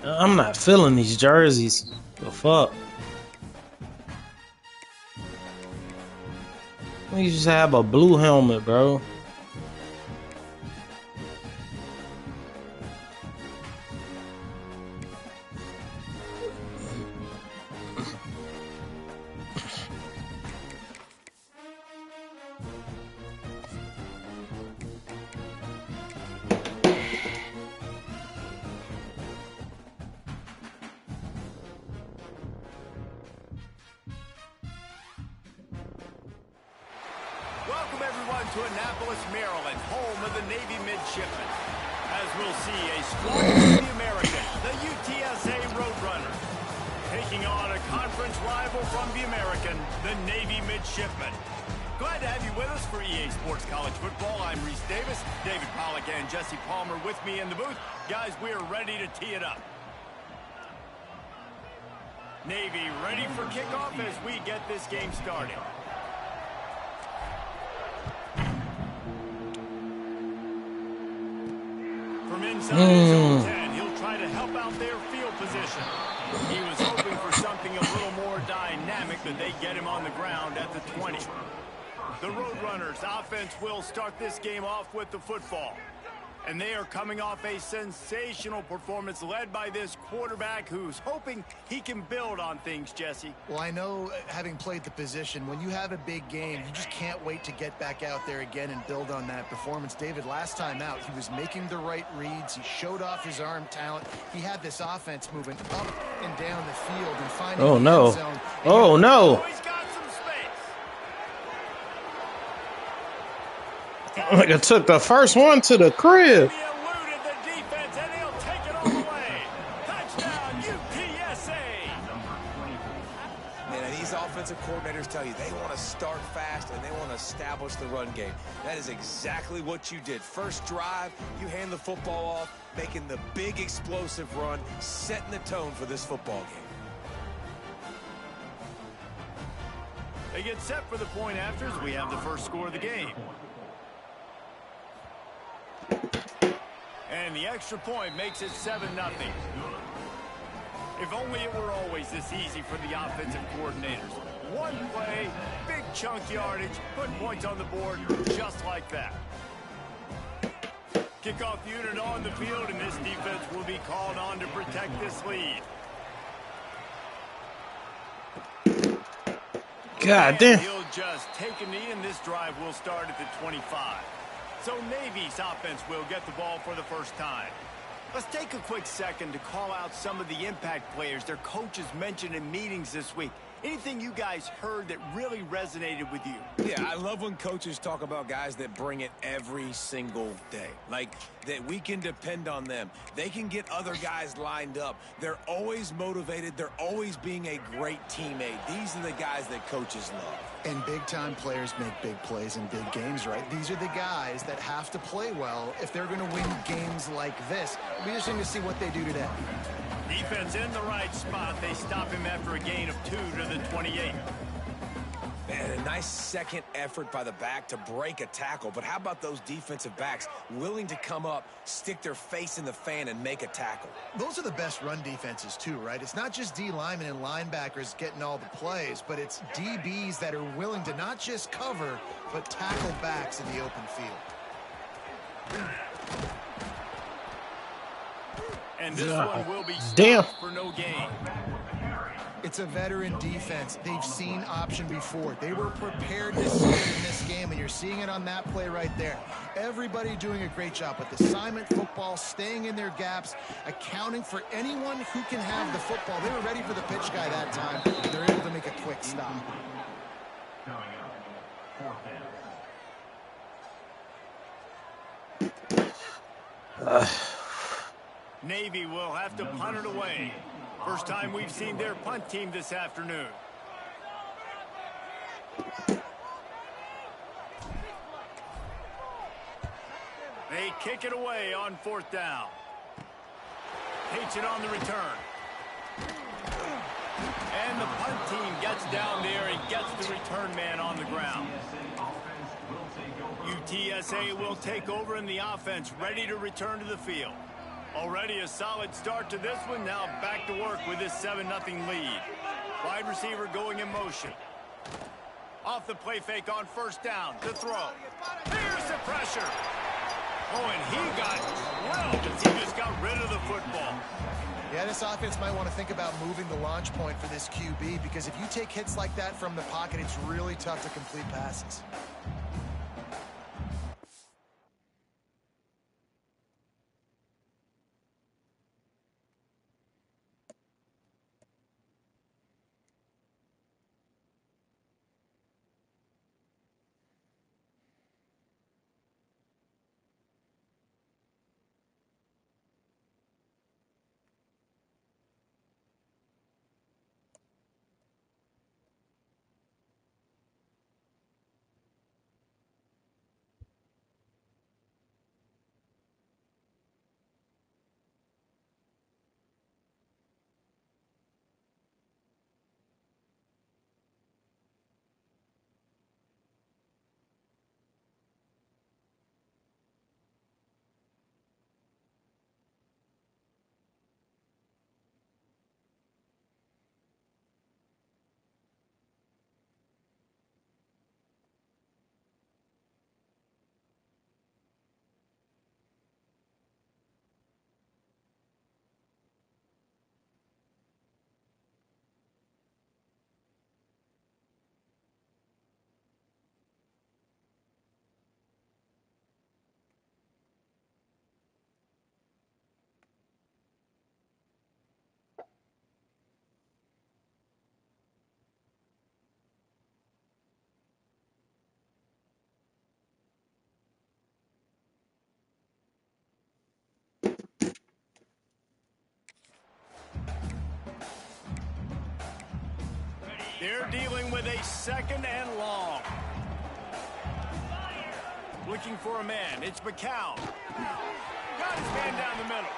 I'm not feeling these jerseys. The fuck? We just have a blue helmet, bro. Welcome everyone to Annapolis, Maryland, home of the Navy midshipmen. As we'll see, a strong the American, the UTSA Roadrunners, taking on a conference rival from the American, the Navy midshipmen. Glad to have you with us for EA Sports College Football. I'm Reese Davis, David Pollack and Jesse Palmer with me in the booth. Guys, we're ready to tee it up. Navy ready for kickoff as we get this game started. From inside his own 10, he'll try to help out their field position. He was hoping for something a little more dynamic, but they get him on the ground at the 20. The Roadrunners offense will start this game off with the football. And they are coming off a sensational performance led by this quarterback who's hoping he can build on things, Jesse. Well, I know, having played the position, when you have a big game, you just can't wait to get back out there again and build on that performance. David, last time out, he was making the right reads. He showed off his arm talent. He had this offense moving up and down the field and finding the end zone. Oh, no. He's got some space. Like I took the first one to the crib. He eluded the defense, and he'll take it all the way. Touchdown, UTSA. And these offensive coordinators tell you they want to start fast and they want to establish the run game. That is exactly what you did. First drive, you hand the football off, making the big explosive run, setting the tone for this football game. They get set for the point after as we have the first score of the game. And the extra point makes it 7-0. If only it were always this easy for the offensive coordinators. One play, big chunk yardage, put points on the board just like that. Kickoff unit on the field, and this defense will be called on to protect this lead. God damn. He'll just take a knee, and this drive will start at the 25. So Navy's offense will get the ball for the first time. Let's take a quick second to call out some of the impact players their coaches mentioned in meetings this week. Anything you guys heard that really resonated with you? Yeah, I love when coaches talk about guys that bring it every single day. Like, that we can depend on them. They can get other guys lined up. They're always motivated. They're always being a great teammate. These are the guys that coaches love. And big-time players make big plays in big games, right? These are the guys that have to play well if they're going to win games like this. It'll be interesting to see what they do today. Defense in the right spot. They stop him after a gain of 2 to the 28. Man, a nice second effort by the back to break a tackle. But how about those defensive backs willing to come up, stick their face in the fan, and make a tackle? Those are the best run defenses, too, right? It's not just D linemen and linebackers getting all the plays, but it's DBs that are willing to not just cover, but tackle backs in the open field. And this one will be Damn. for no gain. It's a veteran defense. They've seen option before. They were prepared to see it in this game, and you're seeing it on that play right there. Everybody doing a great job with assignment football, staying in their gaps, accounting for anyone who can have the football. They were ready for the pitch guy that time. They're able to make a quick stop. Navy will have to punt it away. First time we've seen their punt team this afternoon. They kick it away on 4th down. Takes it on the return. And the punt team gets down there and gets the return man on the ground. UTSA will take over in the offense, ready to return to the field. Already a solid start to this one. Now back to work with this 7-0 lead. Wide receiver going in motion. Off the play fake on 1st down to throw. Here's the pressure. Oh, and he got drilled as he just got rid of the football. Yeah, this offense might want to think about moving the launch point for this QB, because if you take hits like that from the pocket, it's really tough to complete passes. They're dealing with a 2nd and long. Looking for a man. It's McCown. Got his man down the middle.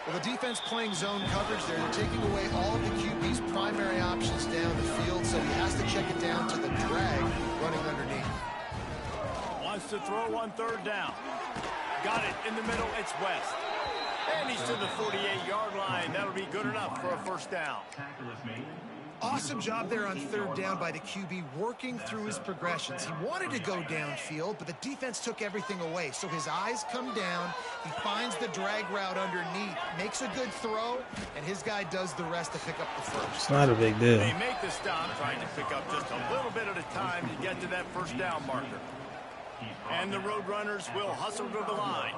Well, the defense playing zone coverage there. They're taking away all the QB's primary options down the field, so he has to check it down to the drag running underneath. Wants to throw on 3rd down. Got it in the middle. It's West. And he's to the 48-yard line. That'll be good enough for a 1st down. Awesome job there on 3rd down by the QB, working through his progressions. He wanted to go downfield, but the defense took everything away. So his eyes come down, he finds the drag route underneath, makes a good throw, and his guy does the rest to pick up the 1st. It's not a big deal. They make the stop, trying to pick up just a little bit at a time to get to that 1st down marker. And the Roadrunners will hustle to the line.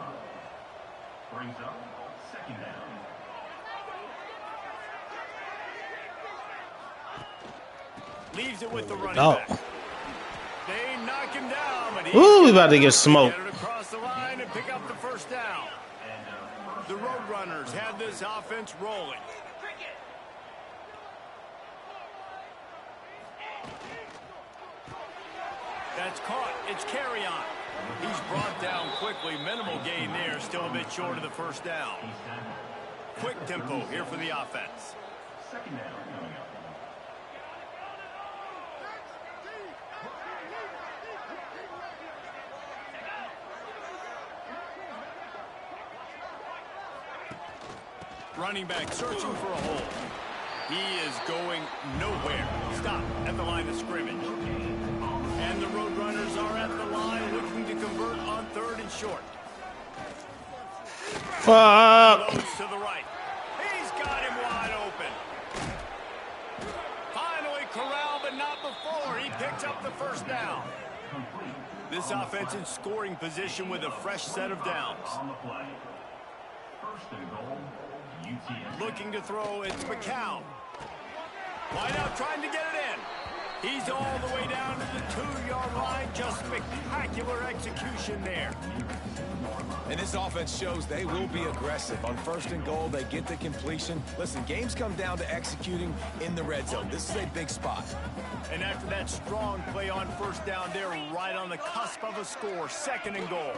Brings up 2nd down. Leaves it with the running back. They knock him down, but ooh, we about to get smoked. Get it across the line and pick up the 1st down. The Roadrunners have this offense rolling. That's caught. It's carry on. He's brought down quickly. Minimal gain there. Still a bit short of the 1st down. Quick tempo here for the offense. 2nd down coming up. Running back searching for a hole. He is going nowhere. Stop at the line of scrimmage. And the Roadrunners are at the line looking to convert on 3rd and short. Fuck. Loads to the right. He's got him wide open. first down. This offense in scoring position with a fresh set of downs. On the play. First and goal, UTSA. Looking to throw, it's McCown. Wide out trying to get it in. He's all the way down to the 2-yard line. Just spectacular execution there. And this offense shows they will be aggressive. On first and goal, they get the completion. Listen, games come down to executing in the red zone. This is a big spot. And after that strong play on first down, they're right on the cusp of a score. Second and goal.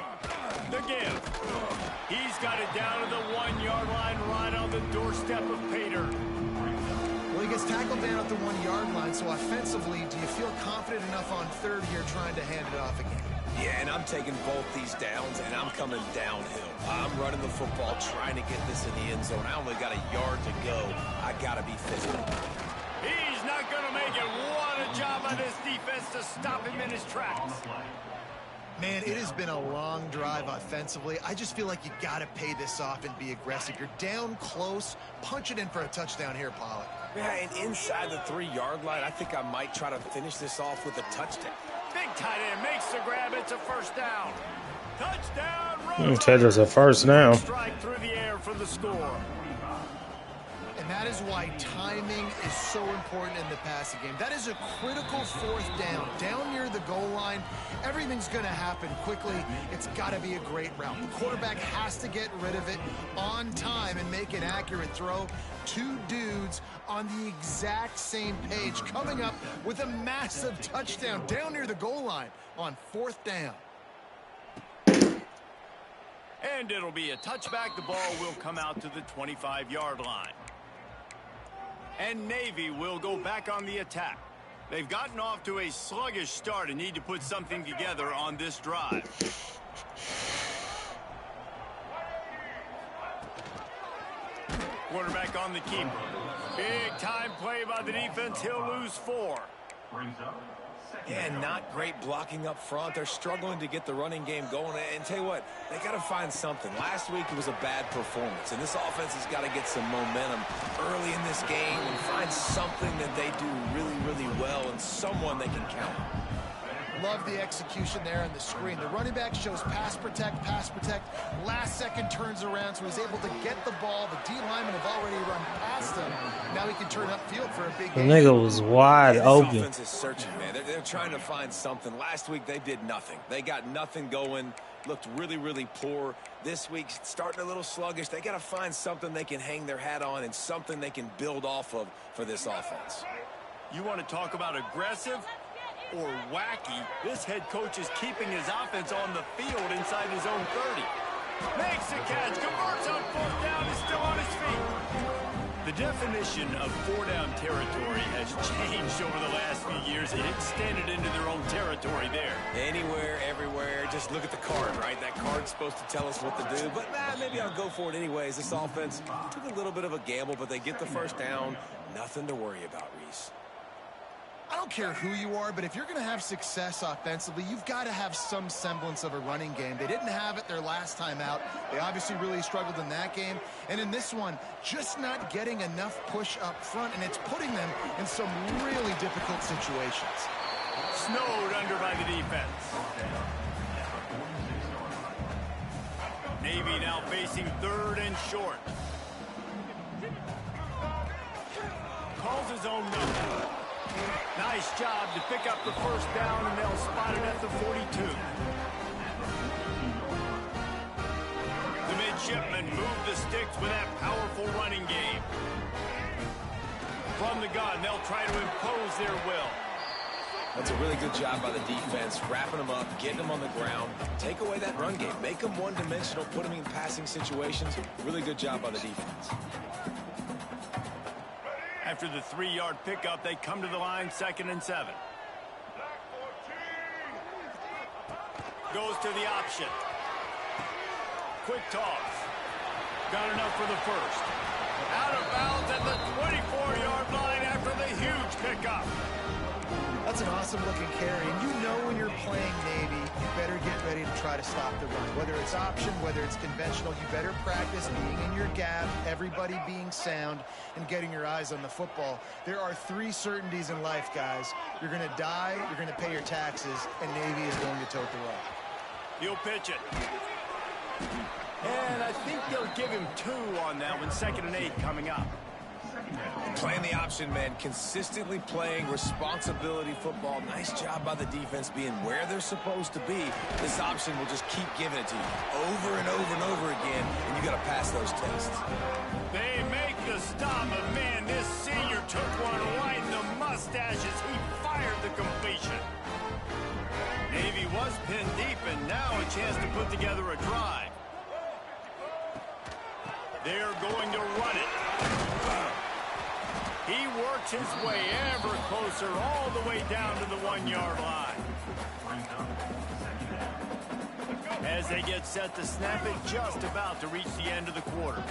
The give. He's got it down to the 1-yard line, right on the doorstep of Pater. Well, he gets tackled down at the 1-yard line, so offensively, do you feel confident enough on third here trying to hand it off again? Yeah, and I'm taking both these downs, and I'm coming downhill. I'm running the football, trying to get this in the end zone. I only got a yard to go. I got to be physical. He's not going to make it. What a job by this defense to stop him in his tracks. Man, it has been a long drive offensively. I just feel like you got to pay this off and be aggressive. You're down close. Punch it in for a touchdown here, Pollard. Yeah, and inside the 3-yard line, I think I might try to finish this off with a touchdown. Big tight end makes the grab. It's a first down. Touchdown. Said it's a first down. Strike through the air for the score. And that is why timing is so important in the passing game. That is a critical fourth down. Down near the goal line, everything's going to happen quickly. It's got to be a great route. The quarterback has to get rid of it on time and make an accurate throw. Two dudes on the exact same page coming up with a massive touchdown down near the goal line on fourth down. And it'll be a touchback. The ball will come out to the 25-yard line. And Navy will go back on the attack. They've gotten off to a sluggish start and need to put something together on this drive. Quarterback on the keeper. Big time play by the defense. He'll lose 4. Brings up second Yeah, down. not great blocking up front. They're struggling to get the running game going. And tell you what, they got to find something. Last week it was a bad performance, and this offense has got to get some momentum early in this game and find something that they do really, really well and someone they can count on. Love the execution there on the screen. The running back shows pass protect. Last second turns around, so he's able to get the ball. The D linemen have already run past him. Now he can turn upfield for a big The game. nigga was wide This open. offense is searching, man. They're trying to find something. Last week they did nothing. They got nothing going. Looked really, really poor. This week starting a little sluggish. They got to find something they can hang their hat on and something they can build off of for this offense. You want to talk about aggressive or wacky? This head coach is keeping his offense on the field inside his own 30. Makes the catch, converts on fourth down, is still on his feet. The definition of 4-down territory has changed over the last few years. It extended into their own territory there. Anywhere, everywhere, just look at the card, right? That card's supposed to tell us what to do, but maybe I'll go for it anyways. This offense took a little bit of a gamble, but they get the first down. Nothing to worry about, Reese. I don't care who you are, but if you're going to have success offensively, you've got to have some semblance of a running game. They didn't have it their last time out. They obviously really struggled in that game. And in this one, just not getting enough push up front, and it's putting them in some really difficult situations. Snowed under by the defense. Navy now facing 3rd and short. Calls his own number. Nice job to pick up the first down, and they'll spot it at the 42. The midshipmen move the sticks with that powerful running game. From the gun, they'll try to impose their will. That's a really good job by the defense, wrapping them up, getting them on the ground. Take away that run game. Make them one-dimensional, put them in passing situations. Really good job by the defense. After the 3-yard pickup, they come to the line, 2nd and 7. Goes to the option. Quick toss. Got enough for the first. Out of bounds at the 24-yard line after the huge pickup. That's an awesome looking carry, and you know when you're playing Navy, you better get ready to try to stop the run. Whether it's option, whether it's conventional, you better practice being in your gap, everybody being sound, and getting your eyes on the football. There are 3 certainties in life, guys. You're going to die, you're going to pay your taxes, and Navy is going to tote the rock. He'll pitch it. And I think they'll give him 2 on that one. 2nd and 8 coming up. Playing the option, man. Consistently playing responsibility football. Nice job by the defense being where they're supposed to be. This option will just keep giving it to you over and over and over again, and you got to pass those tests. They make the stop, but man, this senior took one right in the mustache as he fired the completion. Navy was pinned deep, and now a chance to put together a drive. They're going to run it. He works his way ever closer all the way down to the 1-yard line. As they get set to snap it, just about to reach the end of the quarter.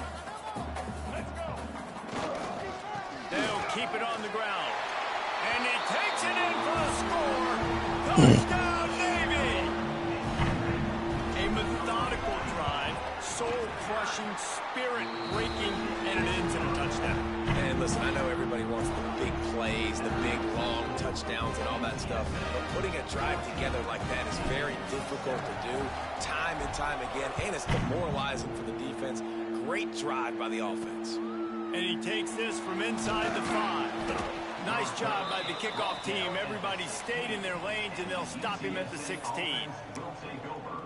They'll keep it on the ground. And he takes it in for a score. Touchdown, Navy! A methodical drive, soul-crushing, spirit-breaking, and it ends in a touchdown. And listen, I know everybody wants the big plays, the big, long touchdowns and all that stuff, but putting a drive together like that is very difficult to do time and time again, and it's demoralizing for the defense. Great drive by the offense. And he takes this from inside the 5. Nice job by the kickoff team. Everybody stayed in their lanes, and they'll stop him at the 16. Will take over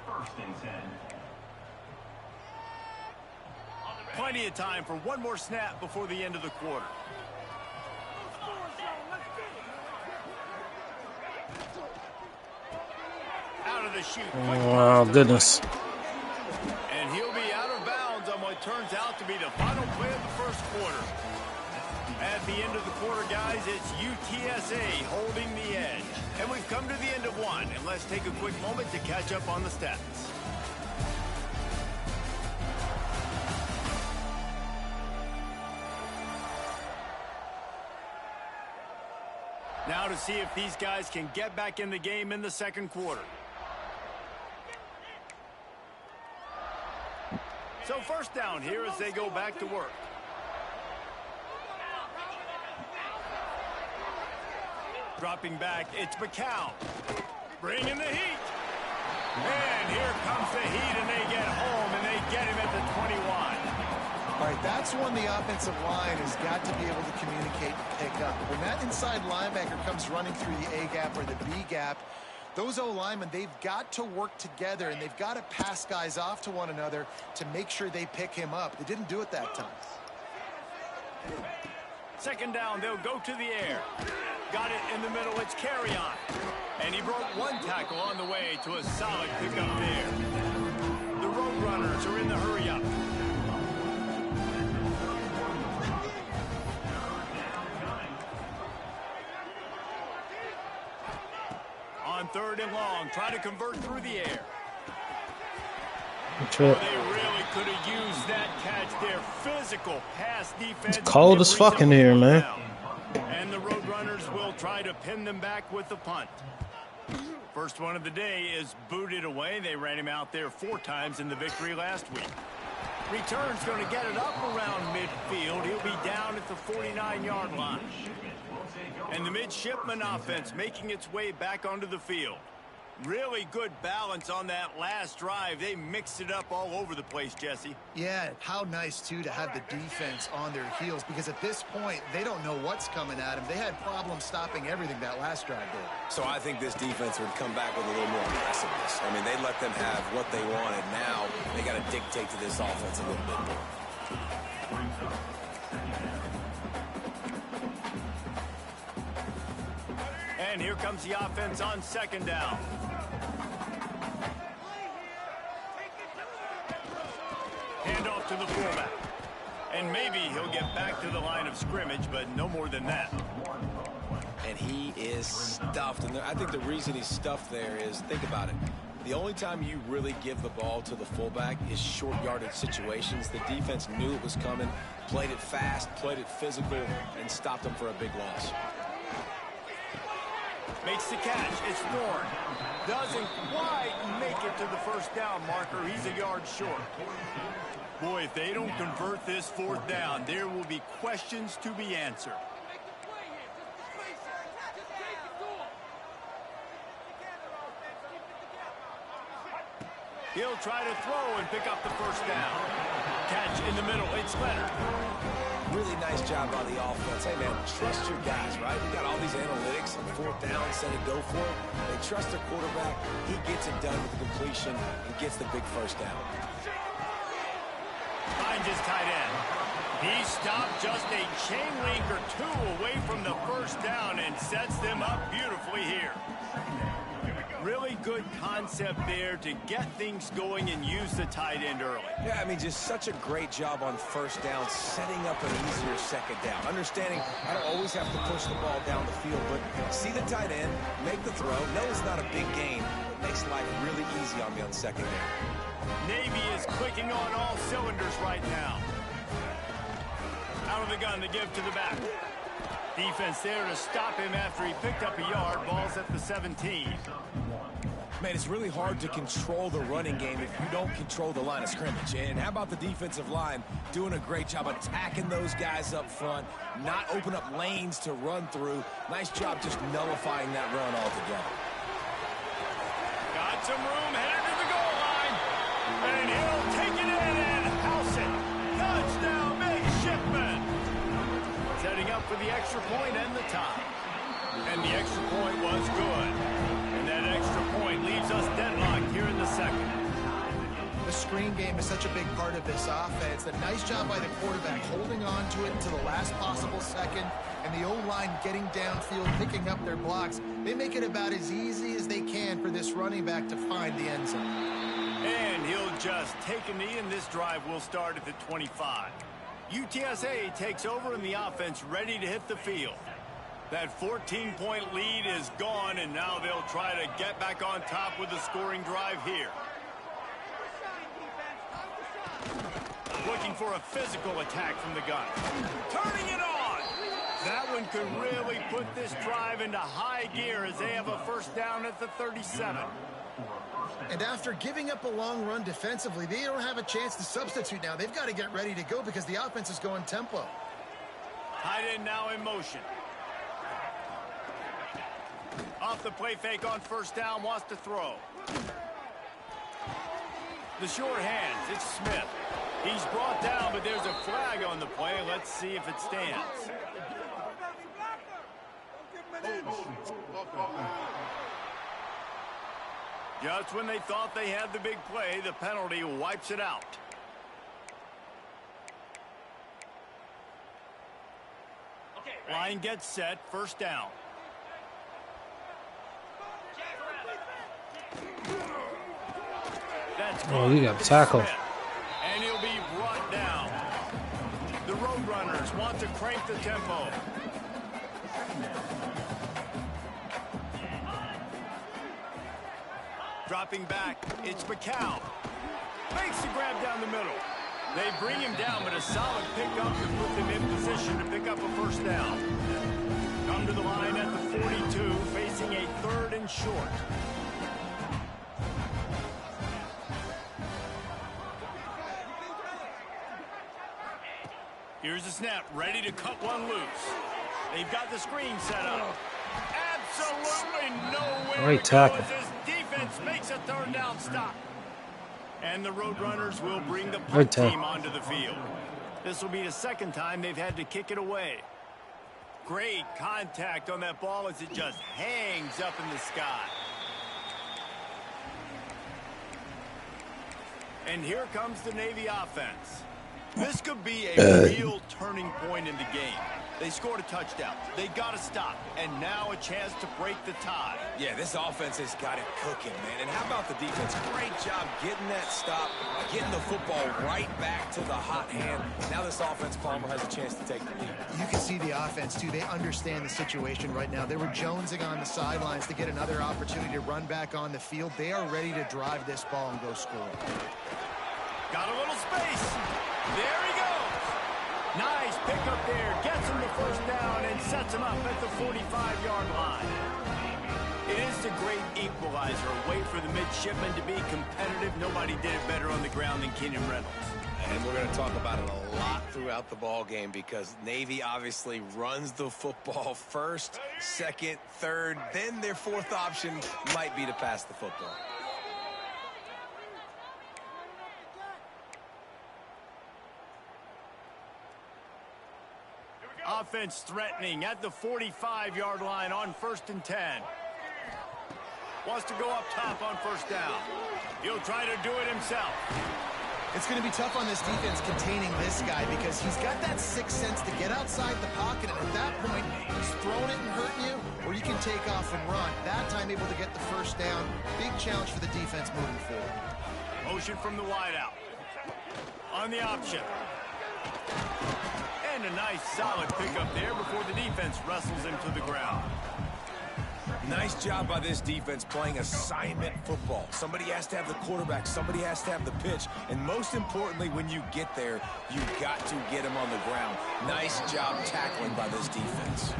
1st and 10. Plenty of time for one more snap before the end of the quarter. Out of the chute. Oh, goodness. And he'll be out of bounds on what turns out to be the final play of the 1st quarter. At the end of the quarter, guys, it's UTSA holding the edge. And we've come to the end of 1. And let's take a quick moment to catch up on the stats. Now to see if these guys can get back in the game in the 2nd quarter. So 1st down here as they go back to work. Dropping back, it's McCown. Bringing the heat. And here comes the heat, and they get home, and they get him at the 21. All right, that's when the offensive line has got to be able to communicate and pick up. When that inside linebacker comes running through the A gap or the B gap, those O-linemen, they've got to work together, and they've got to pass guys off to one another to make sure they pick him up. They didn't do it that time. 2nd down, they'll go to the air. Got it in the middle, it's carry on. And he broke 1 tackle on the way to a solid pickup there. The Roadrunners are in the hurry-up. On 3rd and long, try to convert through the air. They really could have used that catch there. Physical pass defense. It's cold as fuck in here, man. And the Roadrunners will try to pin them back with the punt. First one of the day is booted away. They ran him out there 4 times in the victory last week. Return's going to get it up around midfield. He'll be down at the 49-yard line. And the midshipman offense making its way back onto the field. Really good balance on that last drive. They mixed it up all over the place, Jesse. Yeah, how nice, too, to have the defense on their heels, because at this point, they don't know what's coming at them. They had problems stopping everything that last drive did. So I think this defense would come back with a little more aggressiveness. I mean, they let them have what they wanted. Now they got to dictate to this offense a little bit more. And here comes the offense on 2nd down. Hand off to the fullback. And maybe he'll get back to the line of scrimmage, but no more than that. And he is stuffed. And I think the reason he's stuffed there is, think about it. The only time you really give the ball to the fullback is short yardage situations. The defense knew it was coming, played it fast, played it physical, and stopped him for a big loss. Makes the catch. It's Thorne. Doesn't quite make it to to the first down marker. He's a yard short. Boy, if they don't convert this fourth down, there will be questions to be answered. He'll try to throw and pick up the first down. Catch in the middle. It's Leonard. Really nice job by the offense. Hey, man, trust your guys, right? We got all these analytics on fourth down, set it, go for it. They trust their quarterback. He gets it done with the completion and gets the big first down. Finds his tight end. He stopped just a chain link or two away from the first down and sets them up beautifully here. Really good concept there to get things going and use the tight end early. Yeah, I mean, just such a great job on first down, setting up an easier second down. Understanding I don't always have to push the ball down the field, but see the tight end, make the throw. No, it's not a big gain. It makes life really easy on me on second down. Navy is clicking on all cylinders right now. Out of the gun to give to the back. Defense there to stop him after he picked up a yard. Ball's at the 17. Man, it's really hard to control the running game if you don't control the line of scrimmage. And how about the defensive line doing a great job attacking those guys up front, not open up lanes to run through. Nice job just nullifying that run altogether. Got some room, headed to the goal line. And he'll take it in and house it. Touchdown, Midshipman. Setting up for the extra point and the tie. And the extra point was good. And that extra point leaves us deadlocked here in the second. The screen game is such a big part of this offense. The nice job by the quarterback holding on to it until the last possible second, and the O-line getting downfield, picking up their blocks. They make it about as easy as they can for this running back to find the end zone. And he'll just take a knee, and this drive will start at the 25. UTSA takes over, and the offense ready to hit the field. That 14-point lead is gone, and now they'll try to get back on top with a scoring drive here. Looking for a physical attack from the gun. Turning it on! That one could really put this drive into high gear as they have a first down at the 37. And after giving up a long run defensively, they don't have a chance to substitute now. They've got to get ready to go because the offense is going tempo. Tight end now in motion. Off the play fake on first down, wants to throw. The short hands, it's Smith. He's brought down, but there's a flag on the play. Let's see if it stands. Just when they thought they had the big play, the penalty wipes it out. Line gets set, first down. Oh, you got tackled. And he'll be brought down. The Roadrunners want to crank the tempo. Dropping back, it's McCown. Makes the grab down the middle. They bring him down, but a solid pickup to put them in position to pick up a first down. Come to the line at the 42, facing a third and short. Here's the snap, ready to cut one loose. They've got the screen set up. Absolutely nowhere Great to go tackle. as this defense makes a third down stop. And the Roadrunners will bring the punt team onto the field. This will be the second time they've had to kick it away. Great contact on that ball as it just hangs up in the sky. And here comes the Navy offense. This could be a real turning point in the game. They scored a touchdown. They got to stop. And now a chance to break the tie. Yeah, this offense has got it cooking, man. And how about the defense? Great job getting that stop, getting the football right back to the hot hand. Now this offense, Palmer, has a chance to take the lead. You can see the offense, too. They understand the situation right now. They were jonesing on the sidelines to get another opportunity to run back on the field. They are ready to drive this ball and go score. Got a little space. There he goes. Nice pickup there. Gets him the first down and sets him up at the 45-yard line. It is a great equalizer, a way for the midshipmen to be competitive. Nobody did it better on the ground than Keenan Reynolds. And we're going to talk about it a lot throughout the ball game because Navy obviously runs the football first, second, third, then their fourth option might be to pass the football. Offense threatening at the 45-yard line on 1st and 10. Wants to go up top on 1st down. He'll try to do it himself. It's going to be tough on this defense containing this guy because he's got that sixth sense to get outside the pocket, and at that point, he's throwing it and hurting you, or you can take off and run. That time able to get the 1st down. Big challenge for the defense moving forward. Motion from the wideout. On the option. And a nice solid pickup there before the defense wrestles him to the ground. Nice job by this defense playing assignment football. Somebody has to have the quarterback. Somebody has to have the pitch. And most importantly, when you get there, you've got to get him on the ground. Nice job tackling by this defense.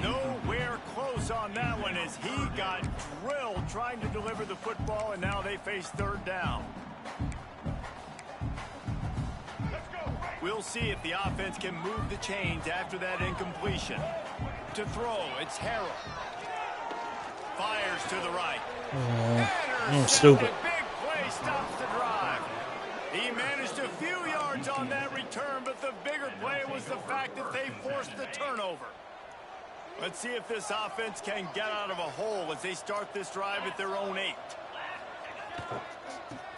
Nowhere close on that one as he got drilled trying to deliver the football, and now they face 3rd down. We'll see if the offense can move the chains after that incompletion. To throw, it's Harrell. Fires to the right. I'm stupid. Big play stops the drive. He managed a few yards on that return, but the bigger play was the fact that they forced the turnover. Let's see if this offense can get out of a hole as they start this drive at their own 8.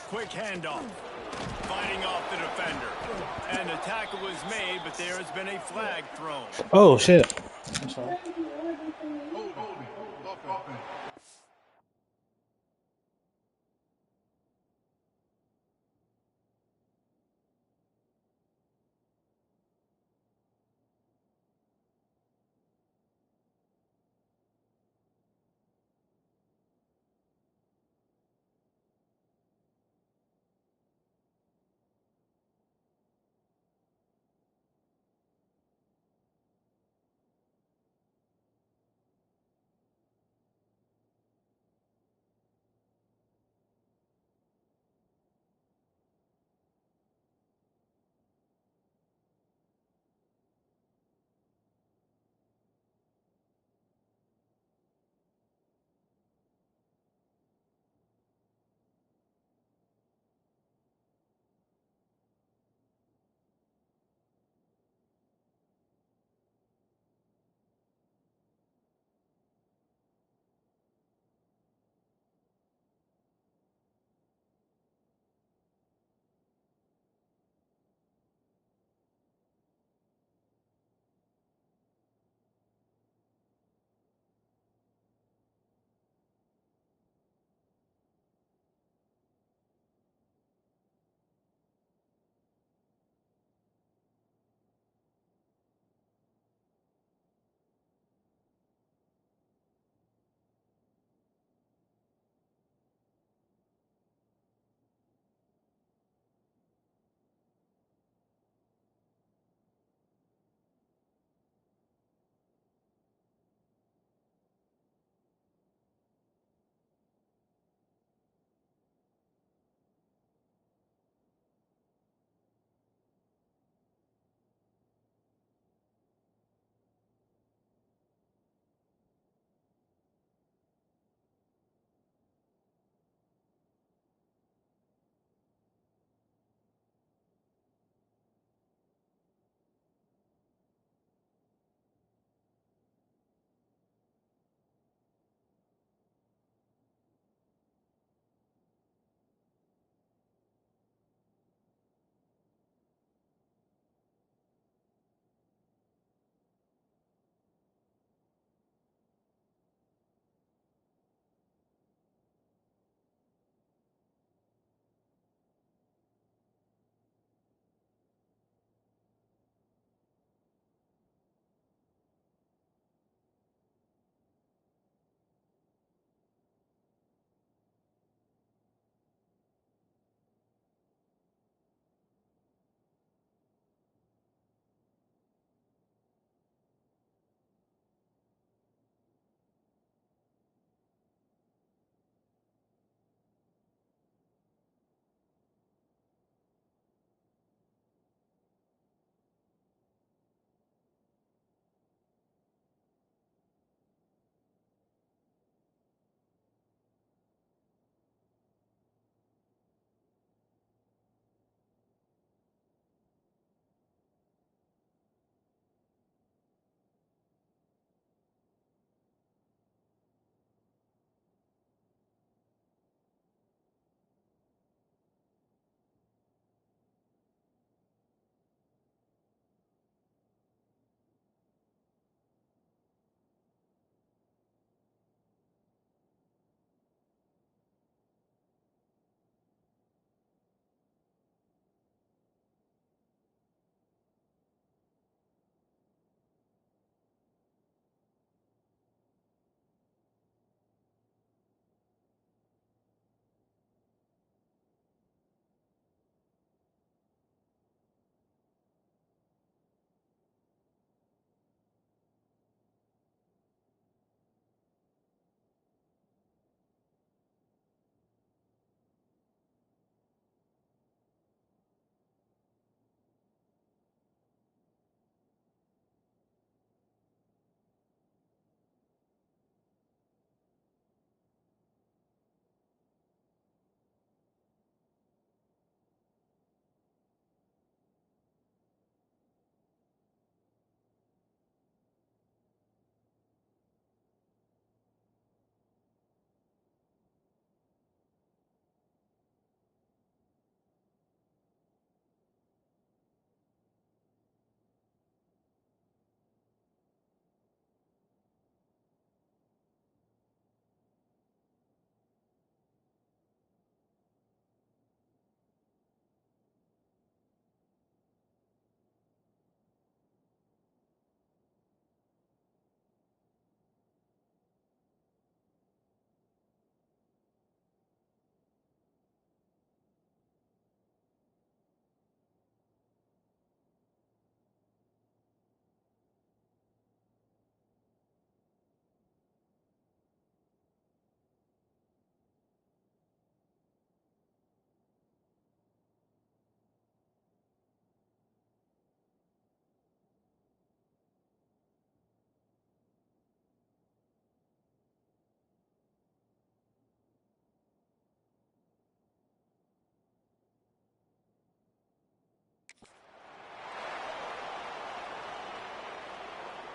Quick handoff. Fighting off the defender. And a tackle was made, but there has been a flag thrown. Oh, shit. I'm sorry.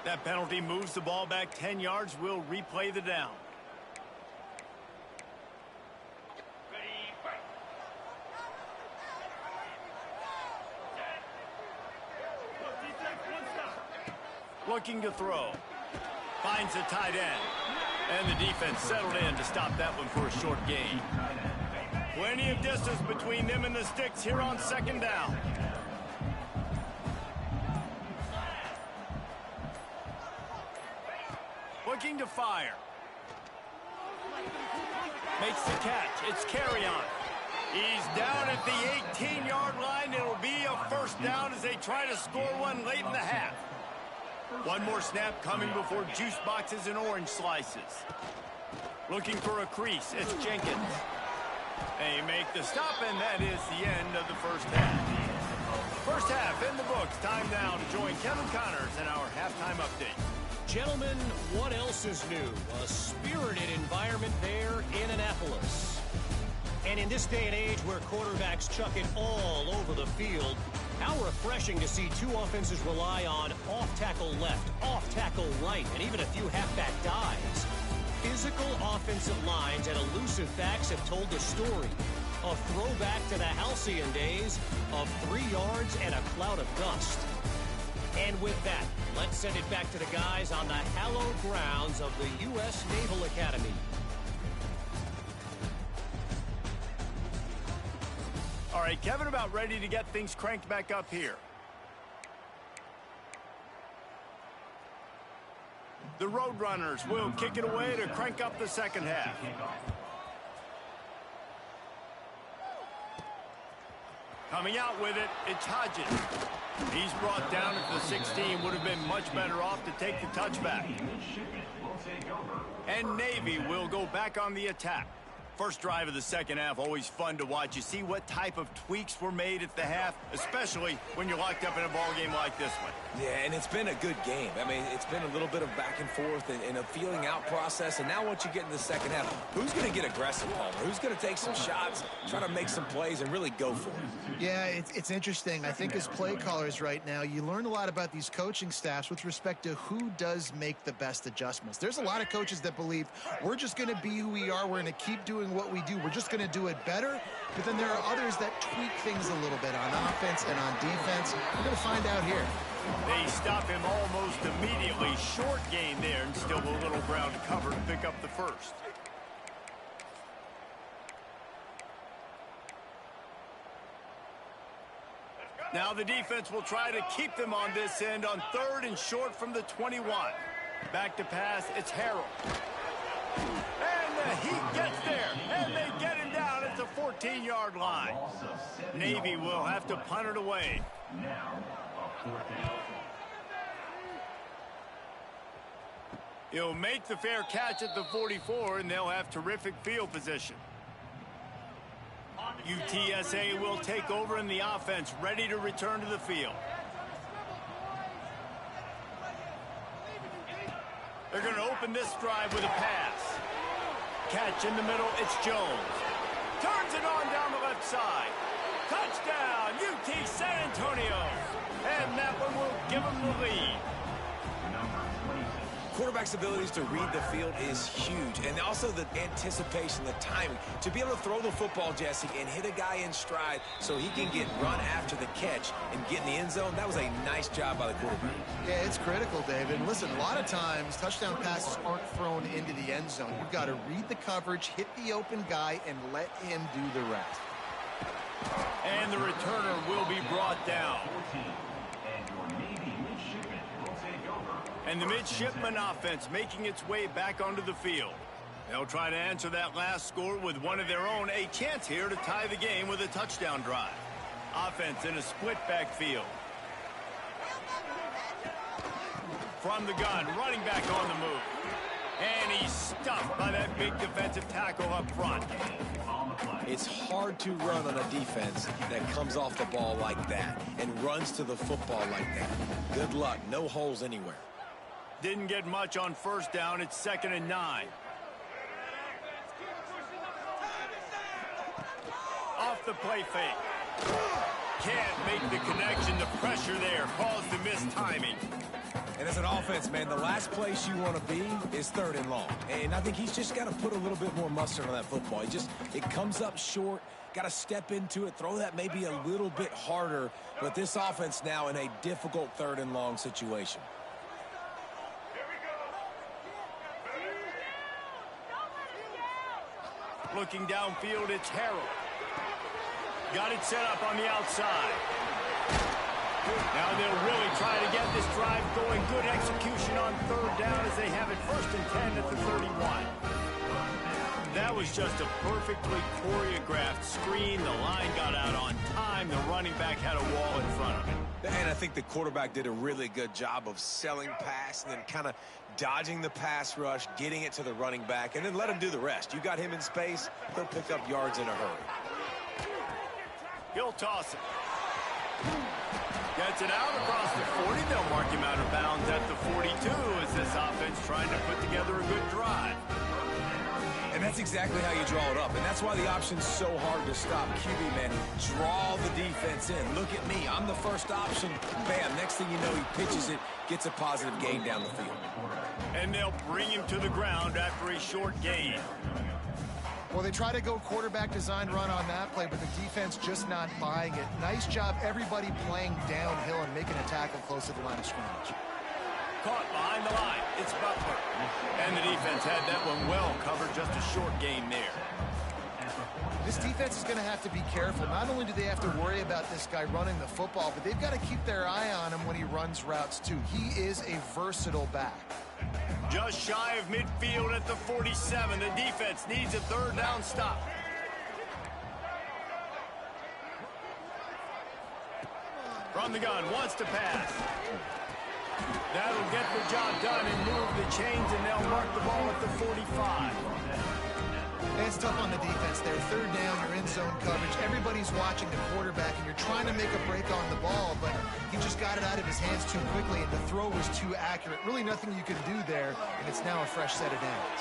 That penalty moves the ball back 10 yards. We'll replay the down. Looking to throw. Finds a tight end. And the defense settled in to stop that one for a short gain. Plenty of distance between them and the sticks here on second down. Looking to fire. Makes the catch. It's carry on. He's down at the 18-yard line. It'll be a first down as they try to score one late in the half. One more snap coming before juice boxes and orange slices. Looking for a crease. It's Jenkins. They make the stop, and that is the end of the first half. First half in the books. Time now to join Kevin Connors in our halftime update. Gentlemen, what else is new? A spirited environment there in Annapolis. And in this day and age where quarterbacks chuck it all over the field, how refreshing to see two offenses rely on off-tackle left, off-tackle right, and even a few halfback dives. Physical offensive lines and elusive backs have told the story. A throwback to the halcyon days of 3 yards and a cloud of dust. And with that, let's send it back to the guys on the hallowed grounds of the U.S. Naval Academy. All right, Kevin, about ready to get things cranked back up here. The Roadrunners will kick it away to crank up the second half. Coming out with it, it's Hodges. He's brought down at the 16. Would have been much better off to take the touchback. And Navy will go back on the attack. First drive of the second half, always fun to watch. You see what type of tweaks were made at the half, especially when you're locked up in a ball game like this one. Yeah, and it's been a good game. I mean, it's been a little bit of back and forth and a feeling out process. And now once you get in the second half, who's going to get aggressive, Palmer? Who's going to take some shots, try to make some plays, and really go for it? Yeah, it's interesting. I think as play callers right now, you learn a lot about these coaching staffs with respect to who does make the best adjustments. There's a lot of coaches that believe we're just going to be who we are. We're going to keep doing what we do. We're just going to do it better. But then there are others that tweak things a little bit on offense and on defense. We're going to find out here. They stop him almost immediately. Short gain there, and still a little ground to cover to pick up the first. Now the defense will try to keep them on this end on third and short from the 21. Back to pass, it's Harrell. And the Heat gets there, and they get him down at the 14-yard line. Navy will have to punt it away. He'll make the fair catch at the 44, and they'll have terrific field position. UTSA will take over in the offense, ready to return to the field. They're going to open this drive with a pass. Catch in the middle, it's Jones. Turns it on down the left side. Touchdown, UT San Antonio. And that one will give them the lead. Quarterback's abilities to read the field is huge, and also the anticipation, the timing. To be able to throw the football, Jesse, and hit a guy in stride so he can get run after the catch and get in the end zone, that was a nice job by the quarterback. Yeah, it's critical, David. And listen, a lot of times touchdown passes aren't thrown into the end zone. You've got to read the coverage, hit the open guy, and let him do the rest. And the returner will be brought down. And the midshipman offense making its way back onto the field. They'll try to answer that last score with one of their own. A chance here to tie the game with a touchdown drive. Offense in a split backfield. From the gun, running back on the move. And he's stuffed by that big defensive tackle up front. It's hard to run on a defense that comes off the ball like that and runs to the football like that. Good luck. No holes anywhere. Didn't get much on first down. It's 2nd and 9. Off the play fake. Can't make the connection. The pressure there caused the missed timing. And as an offense, man, the last place you want to be is 3rd and long. And I think he's just got to put a little bit more mustard on that football. It comes up short, got to step into it, throw that maybe a little bit harder. But this offense now in a difficult 3rd and long situation. Looking downfield, it's Harold. Got it set up on the outside. Now they'll really try to get this drive going. Good execution on 3rd down as they have it 1st and 10 at the 31. That was just a perfectly choreographed screen. The line got out on time. The running back had a wall in front of him. And I think the quarterback did a really good job of selling pass and then kind of dodging the pass rush, getting it to the running back, and then let him do the rest. You got him in space, he'll pick up yards in a hurry. He'll toss it. Gets it out across the 40. They'll mark him out of bounds at the 42 as this offense trying to put together a good drive. And that's exactly how you draw it up. And that's why the option's so hard to stop. QB, man, draw the defense in. Look at me. I'm the first option. Bam. Next thing you know, he pitches it, gets a positive gain down the field. And they'll bring him to the ground after a short gain. Well, they try to go quarterback design run on that play, but the defense just not buying it. Nice job, everybody playing downhill and making a tackle close to the line of scrimmage. Caught behind the line. It's Butler. And the defense had that one well covered. Just a short gain there. This defense is going to have to be careful. Not only do they have to worry about this guy running the football, but they've got to keep their eye on him when he runs routes too. He is a versatile back. Just shy of midfield at the 47. The defense needs a 3rd down stop. From the gun, wants to pass. That'll get the job done and move the chains, and they'll mark the ball at the 45. It's tough on the defense there. 3rd down, you're in zone coverage. Everybody's watching the quarterback, and you're trying to make a break on the ball, but he just got it out of his hands too quickly, and the throw was too accurate. Really nothing you can do there, and it's now a fresh set of downs.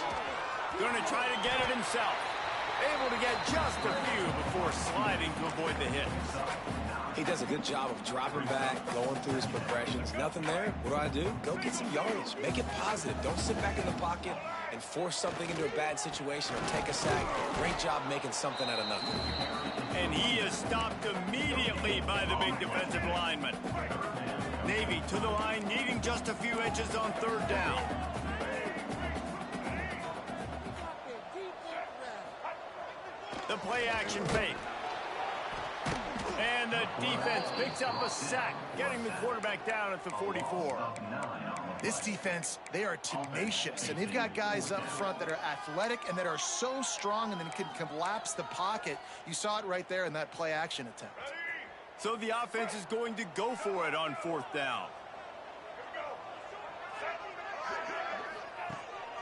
Going to try to get it himself. Able to get just a few before sliding to avoid the hit. He does a good job of dropping back, going through his progressions. Nothing there. What do? Go get some yardage. Make it positive. Don't sit back in the pocket and force something into a bad situation or take a sack. Great job making something out of nothing. And he is stopped immediately by the big defensive lineman. Navy to the line, needing just a few inches on 3rd down. The play action fake. And the defense picks up a sack, getting the quarterback down at the 44. This defense, they are tenacious, and they've got guys up front that are athletic and that are so strong and then can collapse the pocket. You saw it right there in that play action attempt. So the offense is going to go for it on 4th down.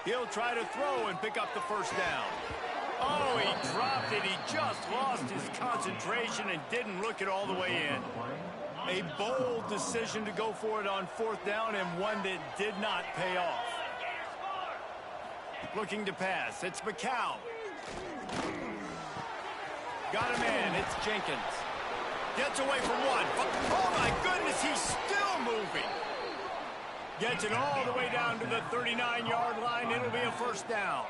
He'll try to throw and pick up the 1st down. Oh, he dropped it. He just lost his concentration and didn't look it all the way in. A bold decision to go for it on 4th down, and one that did not pay off. Looking to pass. It's McCown. Got a man. It's Jenkins. Gets away from one. Oh, my goodness, he's still moving. Gets it all the way down to the 39-yard line. It'll be a 1st down.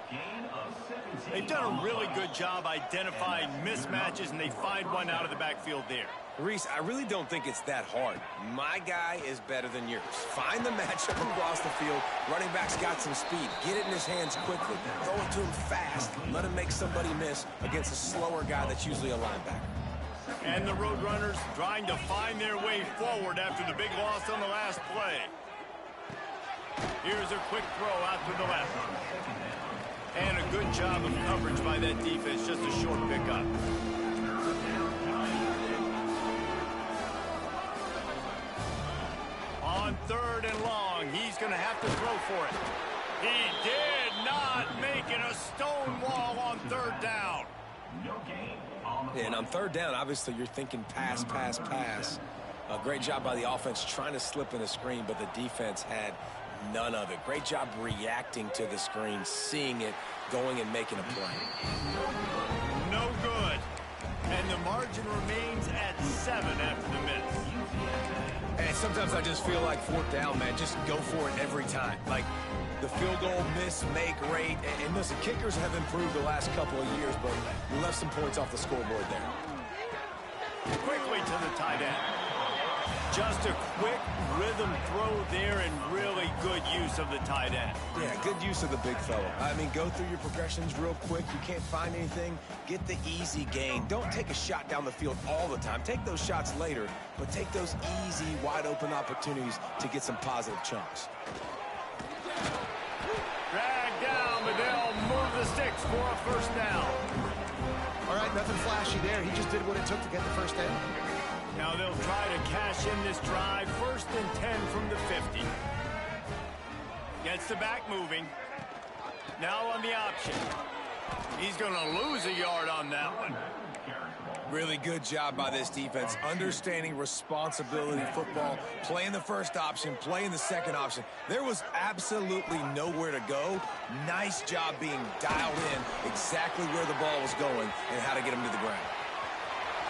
They've done a really good job identifying mismatches, and they find one out of the backfield there. Reese, I really don't think it's that hard. My guy is better than yours. Find the matchup across the field. Running back's got some speed. Get it in his hands quickly. Throw it to him fast. Let him make somebody miss against a slower guy that's usually a linebacker. And the Roadrunners trying to find their way forward after the big loss on the last play. Here's a quick throw out to the left. And a good job of coverage by that defense. Just a short pickup. On 3rd and long, he's going to have to throw for it. He did not make it a stone wall on 3rd down. And on 3rd down, obviously you're thinking pass, pass, pass. A great job by the offense trying to slip in the screen, but the defense had none of it. Great job reacting to the screen, seeing it, going and making a play. No good. And the margin remains at 7 after the miss. And sometimes I just feel like 4th down, man. Just go for it every time. Like the field goal, miss, make, rate. And listen, kickers have improved the last couple of years, but we left some points off the scoreboard there. Quickly to the tight end. Just a quick rhythm throw there and really good use of the tight end. Yeah, good use of the big fella. I mean, go through your progressions real quick. You can't find anything. Get the easy gain. Don't take a shot down the field all the time. Take those shots later, but take those easy, wide-open opportunities to get some positive chunks. Drag down, but they'll move the sticks for a first down. All right, nothing flashy there. He just did what it took to get the first down. Now they'll try to cash in this drive. 1st and 10 from the 50. Gets the back moving. Now on the option. He's going to lose a yard on that one. Really good job by this defense. Understanding responsibility football. Playing the first option, playing the second option. There was absolutely nowhere to go. Nice job being dialed in exactly where the ball was going and how to get him to the ground.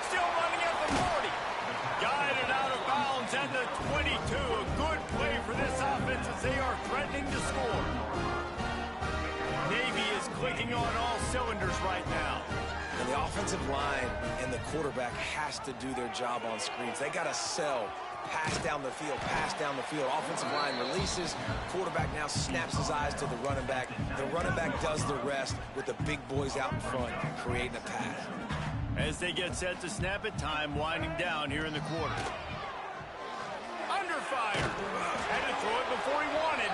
Still running at the 40. Guided out of bounds at the 22. A good play for this offense as they are threatening to score. Navy is clicking on all cylinders right now. And the offensive line and the quarterback has to do their job on screens. They got to sell. Pass down the field, pass down the field. Offensive line releases. Quarterback now snaps his eyes to the running back. The running back does the rest with the big boys out in front, creating a pass. As they get set to snap it, time winding down here in the quarter. Under fire. Had to throw it before he wanted.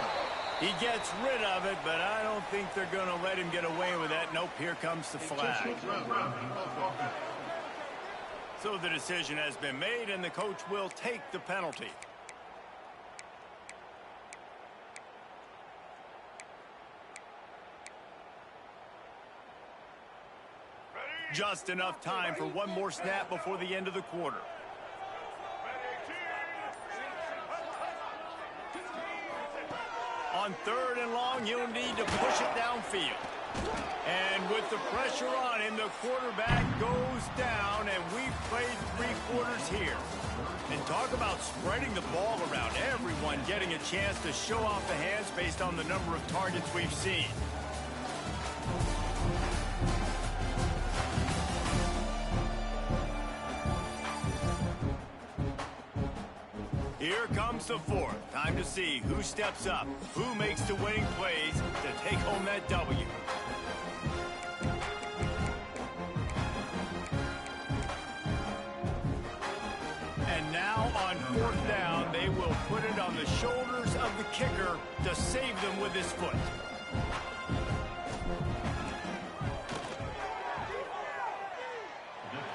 He gets rid of it, but I don't think they're going to let him get away with that. Nope, here comes the flag. So the decision has been made, and the coach will take the penalty. Just enough time for one more snap before the end of the quarter. On 3rd and long, he'll need to push it downfield. And with the pressure on him, the quarterback goes down, and we've played 3 quarters here. And talk about spreading the ball around. Everyone getting a chance to show off the hands based on the number of targets we've seen. Here comes the 4th. Time to see who steps up, who makes the winning plays to take home that W. And now on 4th down, they will put it on the shoulders of the kicker to save them with his foot.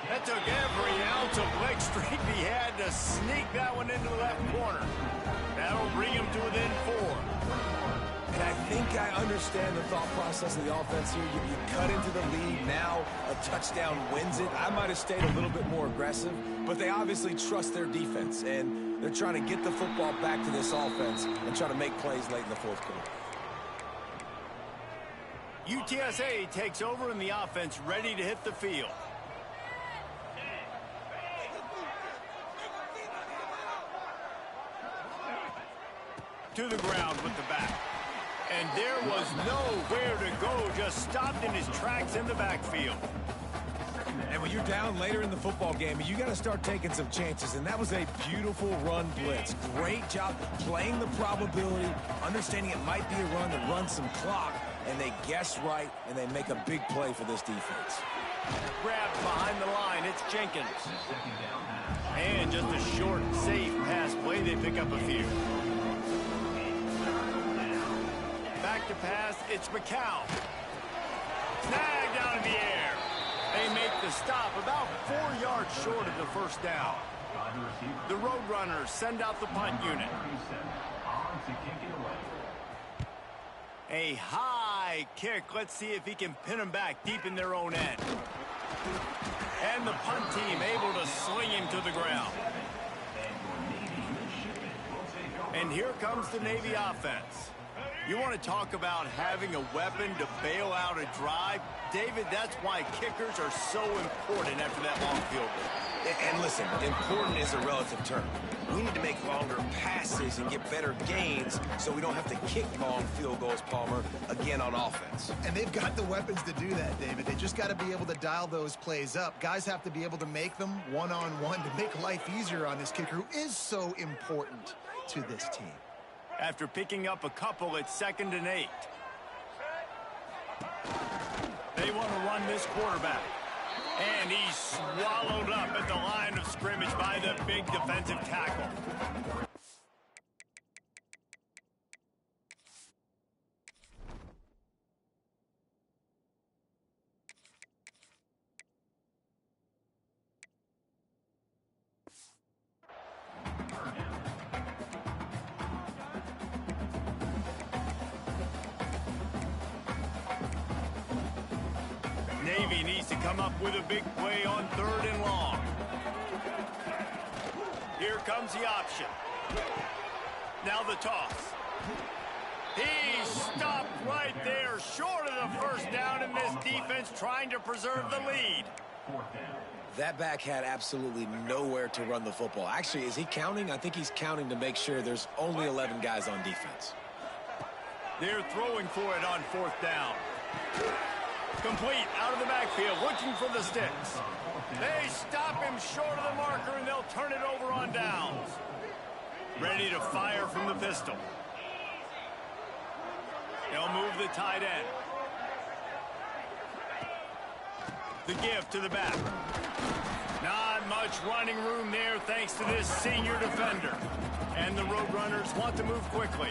That took every ounce of leg strength he had to sneak that one into the left corner. That'll bring him to within 4. And I think I understand the thought process of the offense here. You cut into the lead. Now a touchdown wins it. I might have stayed a little bit more aggressive, but they obviously trust their defense, and they're trying to get the football back to this offense and try to make plays late in the 4th quarter. UTSA takes over in the offense, ready to hit the field. To the ground with the back. And there was nowhere to go, just stopped in his tracks in the backfield. And when you're down later in the football game, you got to start taking some chances, and that was a beautiful run blitz. Great job playing the probability, understanding it might be a run to run some clock, and they guess right, and they make a big play for this defense. Grabbed behind the line, it's Jenkins. And just a short, safe pass play, they pick up a few. Back to pass, it's McCow. Snag down in the air. They make the stop about 4 yards short of the first down. The Roadrunners send out the punt unit. A high kick. Let's see if he can pin them back deep in their own end. And the punt team able to sling him to the ground. And here comes the Navy offense. You want to talk about having a weapon to bail out a drive? David, that's why kickers are so important after that long field goal. And listen, important is a relative term. We need to make longer passes and get better gains so we don't have to kick long field goals, Palmer, again on offense. And they've got the weapons to do that, David. They just got to be able to dial those plays up. Guys have to be able to make them one-on-one to make life easier on this kicker who is so important to this team. After picking up a couple, it's 2nd and 8. They want to run this quarterback. And he's swallowed up at the line of scrimmage by the big defensive tackle. Navy needs to come up with a big play on 3rd and long. Here comes the option. Now the toss. He stopped right there, short of the first down, in this defense trying to preserve the lead. That back had absolutely nowhere to run the football. Actually, is he counting? I think he's counting to make sure there's only 11 guys on defense. They're throwing for it on 4th down. Complete out of the backfield, looking for the sticks. They stop him short of the marker, and they'll turn it over on downs. Ready to fire from the pistol. They'll move the tight end. The give to the back. Not much running room there thanks to this senior defender. And the Roadrunners want to move quickly.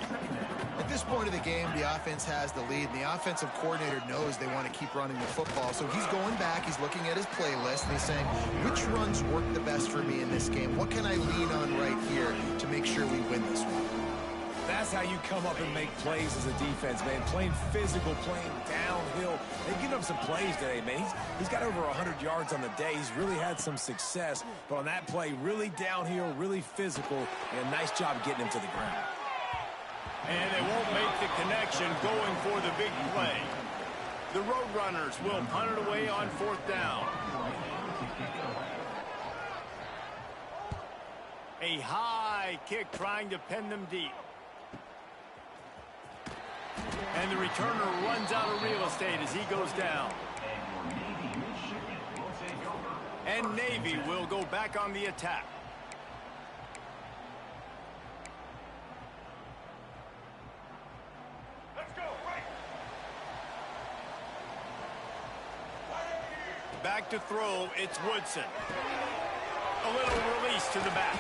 At this point of the game, the offense has the lead, and the offensive coordinator knows they want to keep running the football. So he's going back, he's looking at his playlist, and he's saying, which runs work the best for me in this game? What can I lean on right here to make sure we win this one? That's how you come up and make plays as a defense, man. Playing physical, playing downhill. They've given up some plays today, man. He's got over 100 yards on the day. He's really had some success. But on that play, really downhill, really physical, and a nice job getting him to the ground. And they won't make the connection going for the big play. The Roadrunners will punt it away on 4th down. A high kick trying to pin them deep. And the returner runs out of real estate as he goes down. And Navy will go back on the attack. Back to throw, it's Woodson. A little release to the back.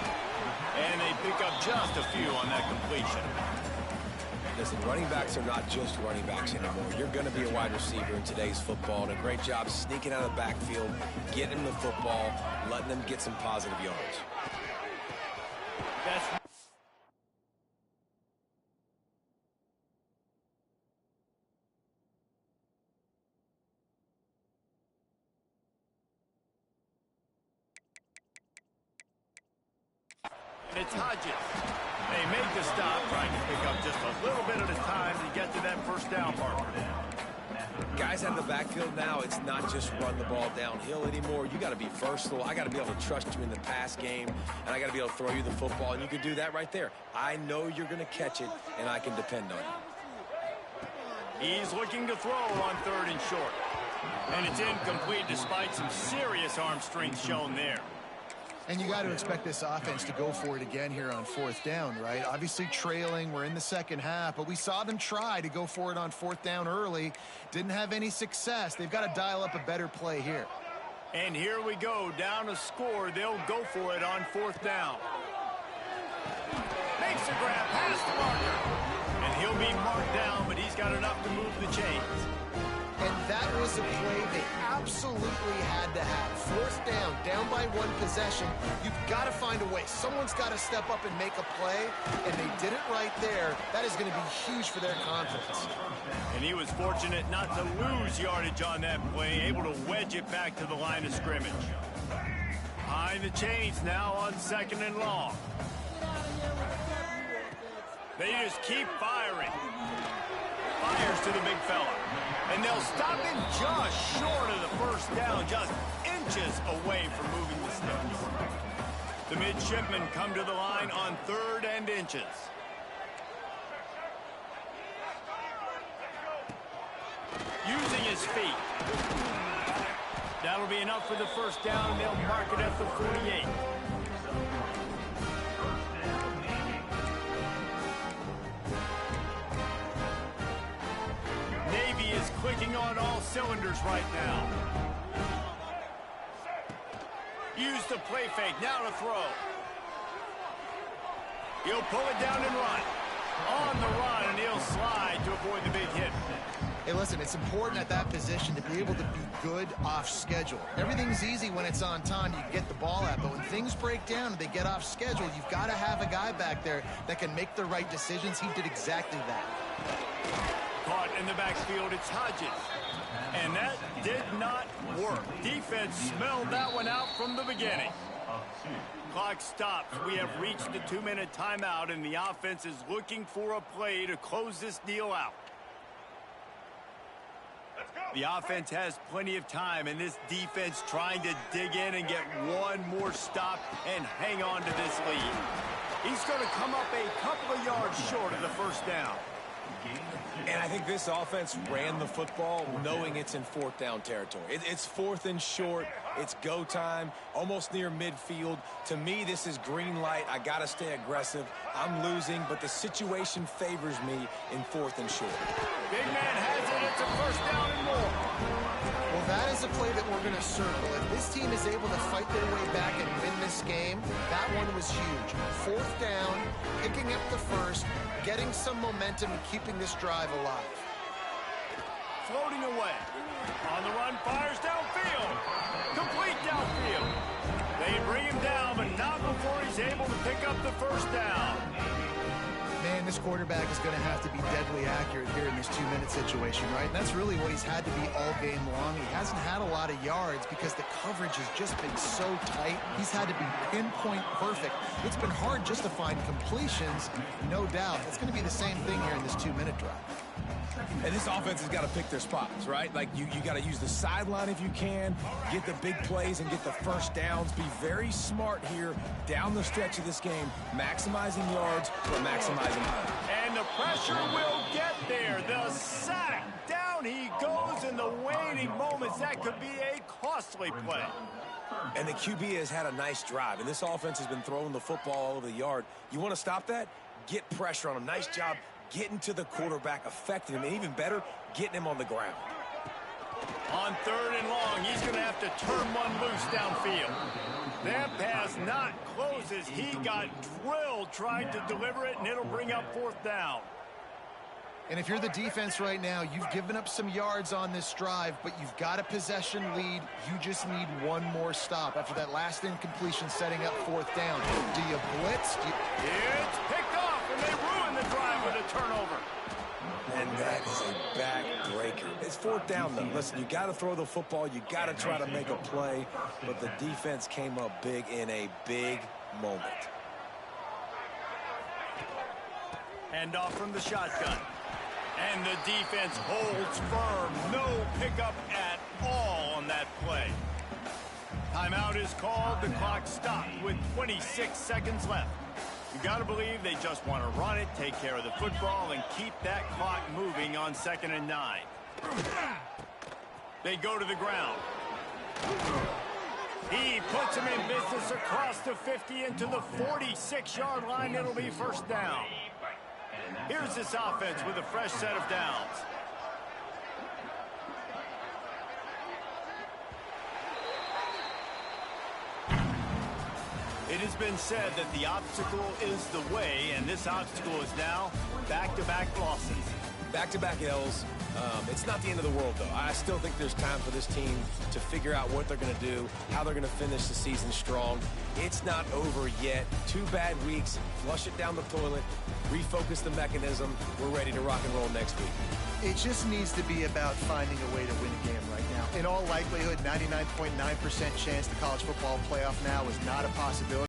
And they pick up just a few on that completion. Listen, running backs are not just running backs anymore. You're going to be a wide receiver in today's football, and a great job sneaking out of the backfield, getting them the football, letting them get some positive yards. That's it's Hodges. They make the stop, trying to pick up just a little bit at a time to get to that 1st down marker. Guys out of the backfield now, it's not just run the ball downhill anymore. You got to be versatile. I got to be able to trust you in the pass game, and I got to be able to throw you the football, and you can do that right there. I know you're going to catch it, and I can depend on you. He's looking to throw on 3rd and short. And it's incomplete despite some serious arm strength shown there. And you got to expect this offense to go for it again here on 4th down, right? Obviously trailing, we're in the 2nd half, but we saw them try to go for it on 4th down early. Didn't have any success. They've got to dial up a better play here. And here we go, down a score. They'll go for it on 4th down. Makes a grab past the marker. And he'll be marked down, but he's got enough to move the chains. And that was a play they absolutely had to have. 4th down, down by 1 possession. You've got to find a way. Someone's got to step up and make a play, and they did it right there. That is going to be huge for their confidence. And he was fortunate not to lose yardage on that play, able to wedge it back to the line of scrimmage. Behind the chains now on 2nd and long. They just keep firing. Fires to the big fella. And they'll stop him just short of the 1st down, just inches away from moving the sticks. The midshipmen come to the line on 3rd and inches. Using his feet. That'll be enough for the first down, and they'll mark it at the 48. Navy is clicking on all cylinders right now. Use the play fake, now to throw. He'll pull it down and run. On the run, and he'll slide to avoid the big hit. Hey, listen, it's important at that position to be able to be good off schedule. Everything's easy when it's on time, you can get the ball out, but when things break down and they get off schedule, you've got to have a guy back there that can make the right decisions. He did exactly that. Caught in the backfield, it's Hodges. And that did not work. Defense smelled that one out from the beginning. Clock stops. We have reached the 2-minute timeout, and the offense is looking for a play to close this deal out. The offense has plenty of time, and this defense trying to dig in and get one more stop and hang on to this lead. He's going to come up a couple of yards short of the first down. And I think this offense ran the football knowing it's in 4th down territory. It's 4th and short. It's go time, almost near midfield. To me, this is green light. I got to stay aggressive. I'm losing, but the situation favors me in 4th and short. Big man has it. It's a first down and more. Well, that is a play that we're going to circle. If this team is able to fight their way back and win this game, that one was huge. 4th down, picking up the first, getting some momentum and keeping this drive alive. Floating away. On the run, fires downfield. Complete downfield. They bring him down, but not before he's able to pick up the first down. Man, this quarterback is going to have to be deadly accurate here in this 2-minute situation, right? And that's really what he's had to be all game long. He hasn't had a lot of yards because the coverage has just been so tight. He's had to be pinpoint perfect. It's been hard just to find completions, no doubt. It's going to be the same thing here in this 2-minute drive. And this offense has got to pick their spots, right? Like, you got to use the sideline if you can, get the big plays and get the first downs. Be very smart here down the stretch of this game, maximizing yards or maximizing time. And the pressure will get there. The sack. Down he goes in the waning moments. That could be a costly play. And the QB has had a nice drive, and this offense has been throwing the football all over the yard. You want to stop that? Get pressure on him. Nice job getting to the quarterback, affecting him, and even better, getting him on the ground. On 3rd and long, he's going to have to turn one loose downfield. That pass not closes. He got drilled trying to deliver it, and it'll bring up 4th down. And if you're the defense right now, you've given up some yards on this drive, but you've got a possession lead. You just need one more stop after that last incompletion setting up 4th down. Do you blitz? It's picked off, and they ruin the drive with a turnover. And that is a back-breaker. It's 4th down, though. Listen, you got to throw the football. You got to try to make a play, but the defense came up big in a big moment. Hand off from the shotgun. And the defense holds firm. No pickup at all on that play. Timeout is called. The clock stopped with 26 seconds left. You got to believe they just want to run it, take care of the football, and keep that clock moving on 2nd and 9. They go to the ground. He puts him in business across the 50 into the 46-yard line. It'll be first down. Here's this offense with a fresh set of downs. It has been said that the obstacle is the way, and this obstacle is now back-to-back losses. Back-to-back L's. It's not the end of the world, though. I still think there's time for this team to figure out what they're going to do, how they're going to finish the season strong. It's not over yet. 2 bad weeks. Flush it down the toilet. Refocus the mechanism. We're ready to rock and roll next week. It just needs to be about finding a way to win a game right now. In all likelihood, 99.9% chance the college football playoff now is not a possibility.